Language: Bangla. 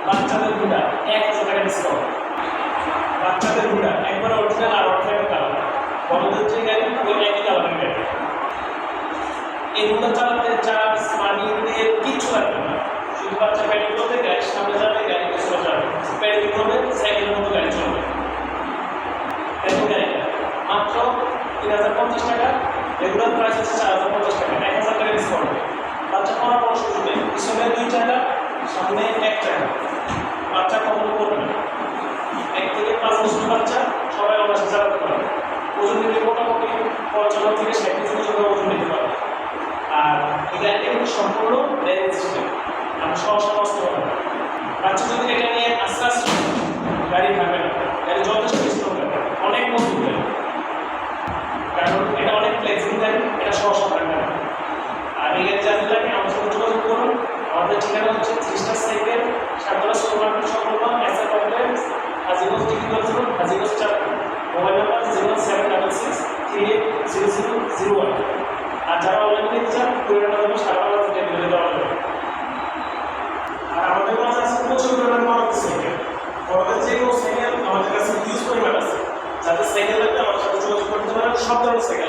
বাচ্চাদের হুডা 1000 টাকা ডিসকাউন্ট। বাচ্চাদের হুডা একবার অরিজিনাল আর অরিজিনাল কালার, বড়দের যে গাড়ি ওই একই কালারের গাড়ি। এই হুডা চালাতে চার্জ মানি দিয়ে কিচ্ছু লাগবে না, শুধু বাচ্চা প্যাডেল করবে, গাড়ির সামনে যাবে, গাড়ি পিছনে যাবে, প্যাডেল করবে, সাইকেলের মতো গাড়ি চলবে। এত গাড়িটা মাত্র 3050 টাকা, রেগুলার প্রাইস হচ্ছে 4050 টাকা, 1000 টাকা ডিসকাউন্ট। বাচ্চা পড়াশোনা শুরু হবে, পিছনে 2 টাকা, সামনে 1 টাকা, বাচ্চা কখনো করবে না। 1 থেকে 5 বছর বাচ্চা সবাই অনায়াসে চালাতে পারবে। ওজন নিতে মোটামুটি 55 থেকে 60 কেজি পর্যন্ত ওজন নিতে পারবে। আর এটা কিন্তু সম্পূর্ণ ব্যালেন্স সিস্টেম, আমি সহসা নষ্ট হবে না। বাচ্চা যদি এটা নিয়ে আস্তে আস্তে গাড়ি ভাবে না, গাড়ি যথেষ্ট স্ট্রং হবে, অনেক মজবুত হবে, কারণ এটা অনেক ফ্লেক্সিবল গাড়ি, এটা সহসা থাকবে না। আর এই গাড়ি যাদের লাগে আমার সাথে যোগাযোগ করুন। আমাদের ঠিকানা হচ্ছে 3 স্টার সাইকেল, সাততলা সুপারমার্কেট সংলগ্ন SR complex, Hajiganj Tikiganj road, Hajiganj Chandpur. Mobile number 0766380001। আর যারা অনলাইন নিতে চান কুরিয়ার মাধ্যমে সারা বাংলাদেশে ডেলিভারি দেওয়া হবে। আর আমাদের কাছে আছে প্রচুর পরিমাণ মারুতি সাইকেল, বড়দের যে কোনো সাইকেল আমাদের কাছে ইউজ পরিমাণ আছে। যাদের সাইকেল লাগবে আমার সাথে যোগাযোগ করতে পারেন, সব ধরনের সাইকেল